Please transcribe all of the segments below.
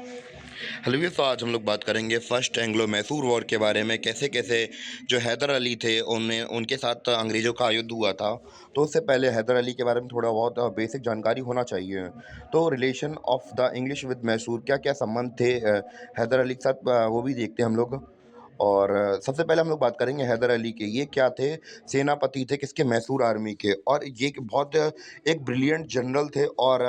Hello जी, तो आज हम लोग बात करेंगे फर्स्ट एंग्लो मैसूर वॉर के बारे में। कैसे-कैसे जो हैदर अली थे उनमें उनके साथ अंग्रेज़ों का युद्ध हुआ था। तो उससे पहले हैदर अली के बारे में थोड़ा बहुत बेसिक जानकारी होना चाहिए। तो relation of the English with Mysore, क्या-क्या संबंध थे हैदर अली के साथ, वो भी देखते हैं हम लोग। और सबसे पहले हम लोग बात करेंगे हैदर अली के। ये क्या थे? सेनापति थे किसके? मैसूर आर्मी के। और ये एक बहुत एक ब्रिलियंट जनरल थे और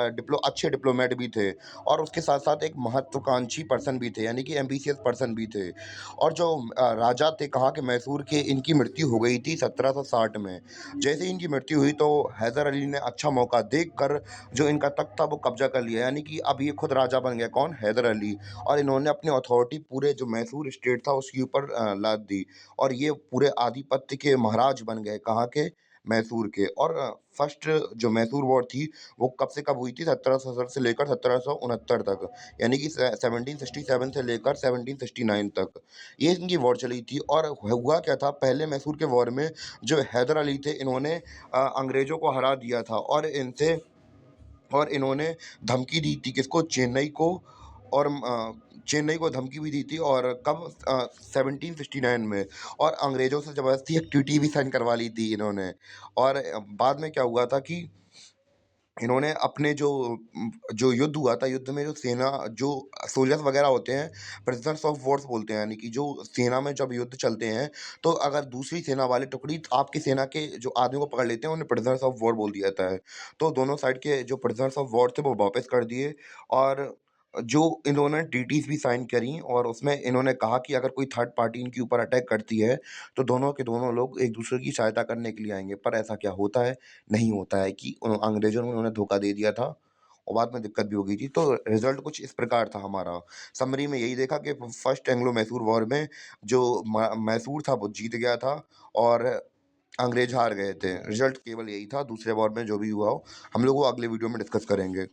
अच्छे डिप्लोमेट भी थे। और उसके साथ-साथ एक महत्वाकांक्षी पर्सन भी थे, यानी कि एम्बिशियस पर्सन भी थे। और जो राजा थे कहाँ के? मैसूर के। इनकी मृत्यु हो गई थी 1760 में। जैसे ही इनकी मृत्यु हुई तो हैदर अली ने अच्छा मौका देखकर जो इनका तख्त था वो कब्ज़ा कर लिया, यानी कि अब ये खुद राजा बन गए। कौन? हैदर अली। और इन्होंने अपनी अथॉरिटी पूरे जो मैसूर स्टेट था उसके ऊपर लाद दी। और ये पूरे आधिपत्य के महाराज बन गए। कहाँ के? मैसूर के। और फर्स्ट जो मैसूर वॉर थी वो कब से कब हुई थी? 1760 से लेकर 1769 तक, यानी कि 1767 से लेकर 1769 तक ये इनकी वॉर चली थी। और हुआ क्या था? पहले मैसूर के वॉर में जो हैदर अली थे इन्होंने अंग्रेजों को हरा दिया था। और इन्होंने धमकी दी थी किसको? चेन्नई को। और चेन्नई को धमकी भी दी थी। और कब? 1769 में। और अंग्रेज़ों से ज़बरदस्ती एक ट्रीटी भी साइन करवा ली थी इन्होंने। और बाद में क्या हुआ था कि इन्होंने अपने जो युद्ध हुआ था, युद्ध में जो सोल्जर्स वगैरह होते हैं, प्रिजनर्स ऑफ वॉर्स बोलते हैं, यानी कि जो सेना में जब युद्ध चलते हैं, तो अगर दूसरी सेना वाले टुकड़ी आपकी सेना के जो आदमी को पकड़ लेते हैं, उन्हें प्रिजनर्स ऑफ वॉर बोल दिया जाता है। तो दोनों साइड के जो प्रिजनर्स ऑफ वॉर थे, वो वापस कर दिए। और जो इन्होंने ट्रीटीज़ भी साइन करी और उसमें इन्होंने कहा कि अगर कोई थर्ड पार्टी इनके ऊपर अटैक करती है, तो दोनों के दोनों लोग एक-दूसरे की सहायता करने के लिए आएँगे। पर ऐसा क्या होता है? नहीं होता है कि अंग्रेज़ों ने उन्हें धोखा दे दिया था और बाद में दिक्कत भी हो गई थी। तो रिज़ल्ट कुछ इस प्रकार था हमारा। समरी में यही देखा कि फर्स्ट एंग्लो मैसूर वॉर में जो मैसूर था वो जीत गया था और अंग्रेज़ हार गए थे। रिज़ल्ट केवल यही था। दूसरे वॉर में जो भी हुआ हो, हम लोग वो अगले वीडियो में डिस्कस करेंगे।